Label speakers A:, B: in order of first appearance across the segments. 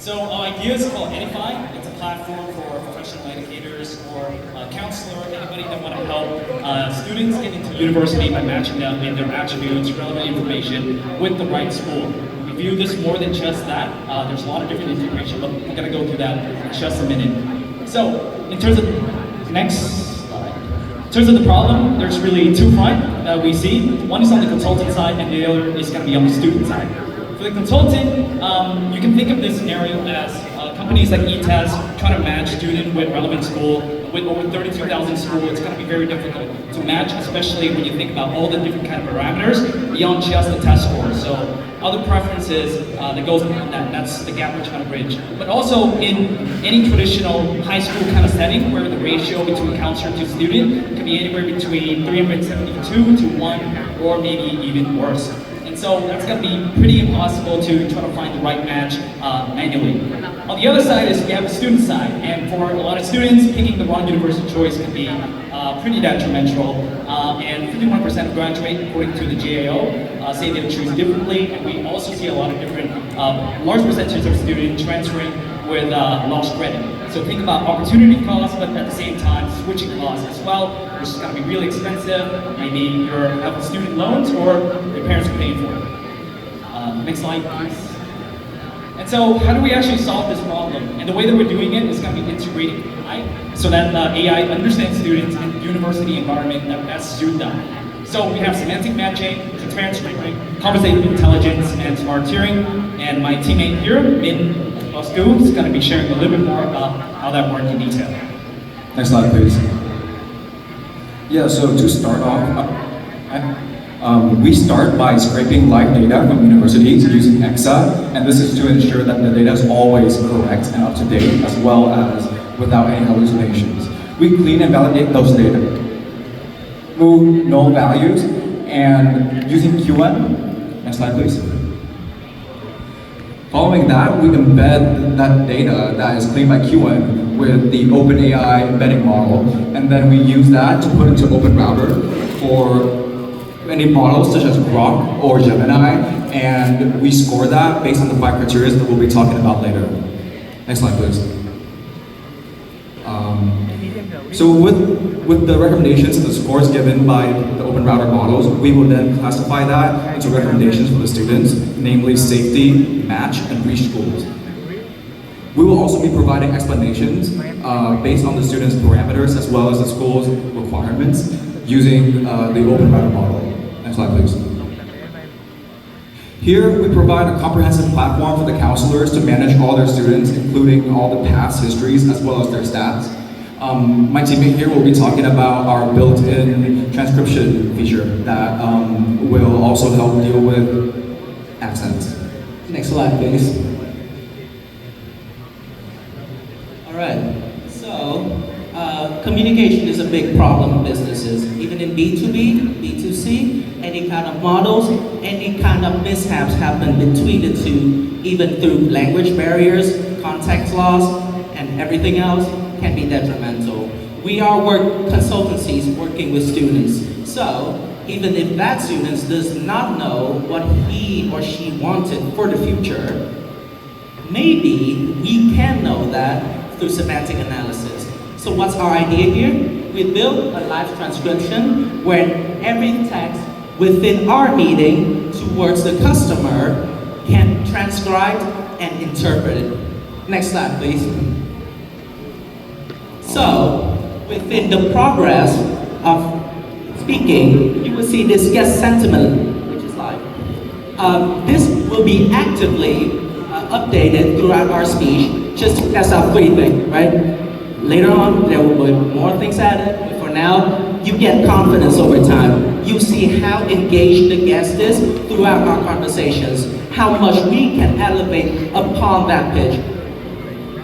A: So our idea is called Edify. It's a platform for professional educators or counselor, anybody that want to help students get into university by matching them in their attributes, relevant information with the right school. We view this more than just that. There's a lot of different integration, but we're going to go through that in just a minute. So in terms of in terms of the problem, there's really two fronts that we see. One is on the consultant side, and the other is going to be on the student side. For the consultant, you can think of this scenario as companies like eTest trying to match student with relevant school. With over 32,000 schools, it's going to be very difficult to match, especially when you think about all the different kind of parameters beyond just the test score. So other preferences that goes beyond that, that's the gap we're trying to bridge. But also in any traditional high school kind of setting where the ratio between counselor to student can be anywhere between 372 to 1 or maybe even worse. And so that's going to be pretty impossible to try to find the right match manually. On the other side is we have the student side, and for a lot of students, picking the wrong university choice can be pretty detrimental. And 51% graduate, according to the GAO, say they'll choose differently. And we also see a lot of different, large percentages of students transferring with lost credit. So think about opportunity costs, but at the same time, switching costs as well, which is going to be really expensive. Maybe you're having student loans or your parents are paying for it. Next slide, please. And so how do we actually solve this problem? And the way that we're doing it is going to be integrating AI so that AI understands students in the university environment that best suit them. So we have semantic matching, transparent screening, conversational intelligence, and smart tiering. And my teammate here, Min Bosco, is going to be sharing a little bit more about how that works in detail.
B: Next slide, please. Yeah, so to start off, we start by scraping live data from universities using EXA, and this is to ensure that the data is always correct and up to date, as well as without any hallucinations. We clean and validate those data, move null values, and using QM, next slide please. Following that, we embed that data that is cleaned by QM with the OpenAI embedding model, and then we use that to put into OpenRouter for any models such as Grok or Gemini, and we score that based on the 5 criteria that we'll be talking about later. Next slide, please. So with the recommendations and the scores given by the OpenRouter models, we will then classify that into recommendations for the students, namely safety, match, and reach schools. We will also be providing explanations based on the students' parameters as well as the school's requirements using the OpenRouter model. Next slide, please. Here, we provide a comprehensive platform for the counselors to manage all their students, including all the past histories as well as their stats. My teammate here will be talking about our built-in transcription feature that will also help deal with accents.
C: Next slide, please. All right, so communication is a big problem in businesses. Even in B2B, B2C, any kind of models, any kind of mishaps happen between the two, even through language barriers, context loss, and everything else can be detrimental. We are consultancies working with students. So even if that student does not know what he or she wanted for the future, maybe we can know that through semantic analysis. So what's our idea here? We built a live transcription where every text within our meeting towards the customer can transcribe and interpret it. Next slide, please. So, within the progress of speaking, you will see this guest sentiment, which is live. This will be actively updated throughout our speech, just to test out 3 things, right? Later on, there will be more things added, but for now, you get confidence over time. You see how engaged the guest is throughout our conversations, how much we can elevate upon that pitch,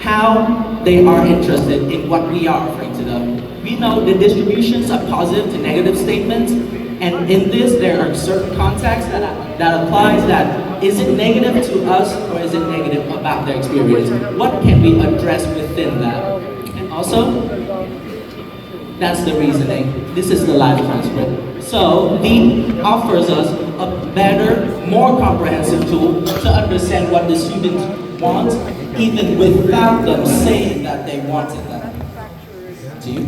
C: how they are interested in what we are offering to them. We know the distributions are positive to negative statements, and in this, there are certain contexts that applies that is it negative to us or is it negative about their experience? What can we address within that? Also, that's the reasoning. This is the live transcript. So, Leap offers us a better, more comprehensive tool to understand what the students want even without them saying that they wanted that. Do you?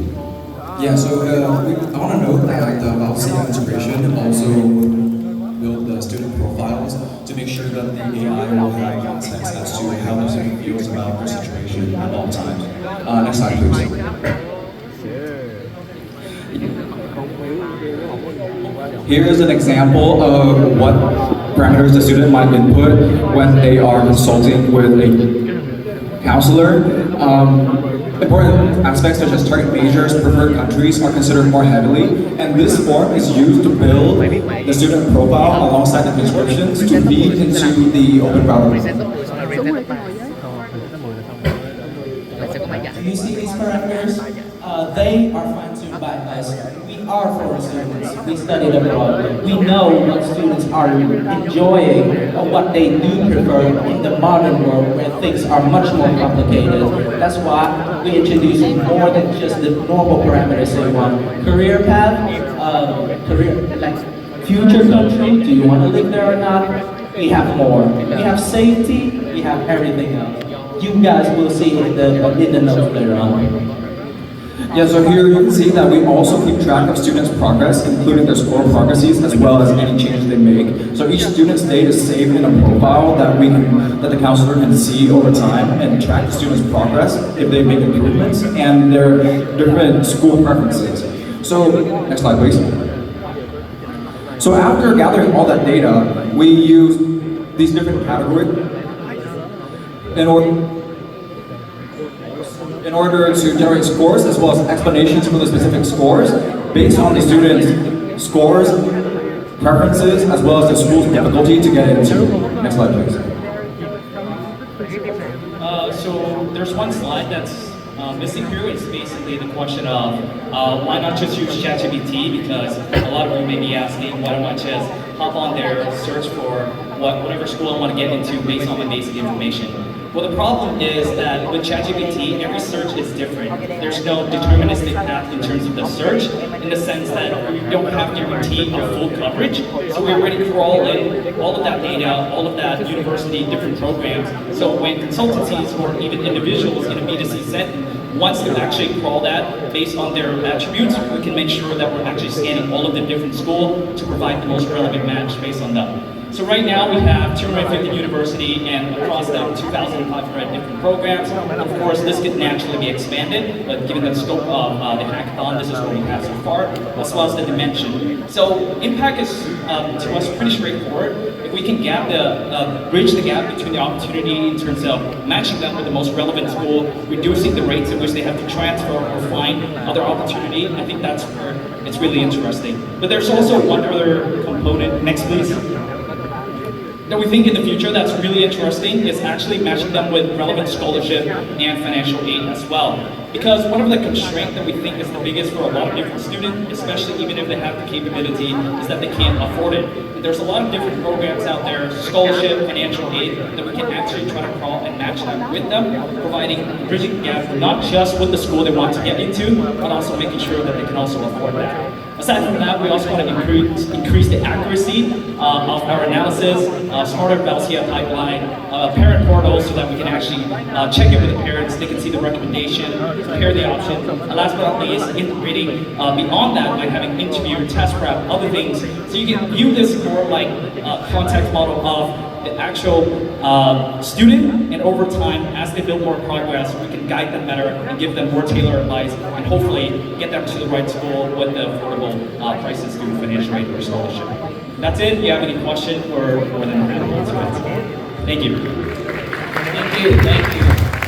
B: Yeah, so I want to note that the Valsia integration also build the student profiles to make sure that the AI will have context as to how the student feels about their situation at all times. Next slide, please. Here is an example of what parameters the student might input when they are consulting with a counselor. Important aspects such as target majors, preferred countries are considered more heavily, and this form is used to build the student profile alongside the descriptions to feed into the open router.
C: Do you see these parameters? They are fine-tuned by us. We are foreign students. We studied abroad. We know what students are enjoying or what they do prefer in the modern world where things are much more complicated. That's why we introduce more than just the normal parameters they want. Career path, future country, do you want to live there or not? We have more. We have safety, we have everything else. You guys will see in the notes later on.
B: Yeah, so here you can see that we also keep track of students' progress, including their score progresses, as well as any changes they make. So each student's data is saved in a profile that the counselor can see over time and track the students' progress if they make improvements and their different school preferences. So next slide, please. So after gathering all that data, we use these different categories in order to generate scores as well as explanations for the specific scores based on the students' scores, preferences, as well as the school's difficulty to get into. Next slide, please.
A: So there's one slide that's missing here. It's basically the question of why not just use ChatGPT, because a lot of you may be asking why don't I just hop on there, search for whatever school I want to get into based on my basic information. Well, the problem is that with ChatGPT, every search is different. There's no deterministic path in terms of the search, in the sense that we don't have guaranteed your full coverage. So we already crawl in all of that data, all of that university, different programs. So when consultancies or even individuals in a B2C setting, once they actually crawl that based on their attributes, we can make sure that we're actually scanning all of the different schools to provide the most relevant match based on that. So right now we have 250 universities and across them 2,500 different programs. Of course, this could naturally be expanded, but given the scope of the hackathon, this is what we have so far, as well as the dimension. So impact is, to us, pretty straightforward. If we can bridge the gap between the opportunity in terms of matching them with the most relevant school, reducing the rates at which they have to transfer or find other opportunity, I think that's where it's really interesting. But there's also one other component. Next, please. That we think in the future that's really interesting is actually matching them with relevant scholarship and financial aid as well. Because one of the constraints that we think is the biggest for a lot of different students, especially even if they have the capability, is that they can't afford it. There's a lot of different programs out there, scholarship, financial aid, that we can actually try to crawl and match them with them, providing bridging the gap not just with the school they want to get into, but also making sure that they can also afford that. Aside from that, we also want to increase the accuracy of our analysis, smarter Valsia pipeline, parent portal so that we can actually check in with the parents, they can see the recommendation, compare the options, and last but not least, integrating beyond that by having interview, test prep, other things. So you can view this more like a context model of the actual student, and over time, as they build more progress, we can guide them better and give them more tailored advice, and hopefully get them to the right school with the affordable prices through financial aid or scholarship. That's it. If you have any questions, we're more than happy to answer it. Thank you.
D: Thank you.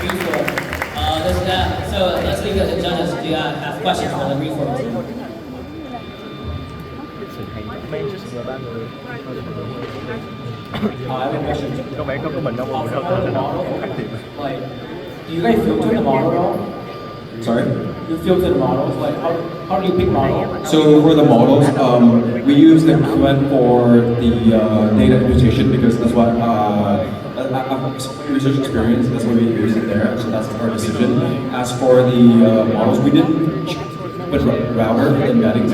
D: Reform. Let's leave it to the judges. Do you have questions for the reform team?
E: I have a question. Like, do you guys filter the model at all?
B: Sorry?
E: You filter the models? Like, how do you pick models?
B: So for the models, we use the QN for the data imputation because that's what research experience, that's what we use it there, so that's our decision. As for the models, we didn't put router embeddings.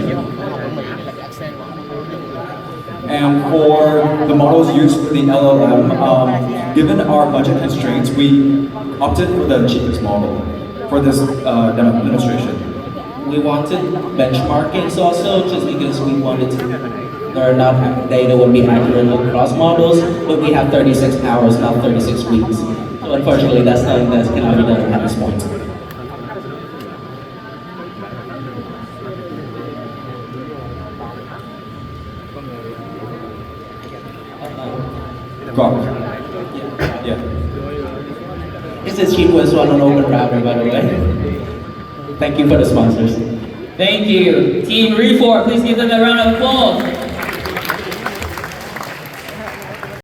B: And for the models used for the LLM, given our budget constraints, we opted for the cheapest model for this demonstration.
C: We wanted benchmarkings also, just because we wanted to learn that data would be accurate across models, but we have 36 hours, not 36 weeks. So unfortunately, that's something that cannot be done at this point.
B: Grok. Yeah.
C: It's the cheapest one on Open Router, by the way. Thank you for the sponsors.
D: Thank you. Team Refor, please give them a round of applause.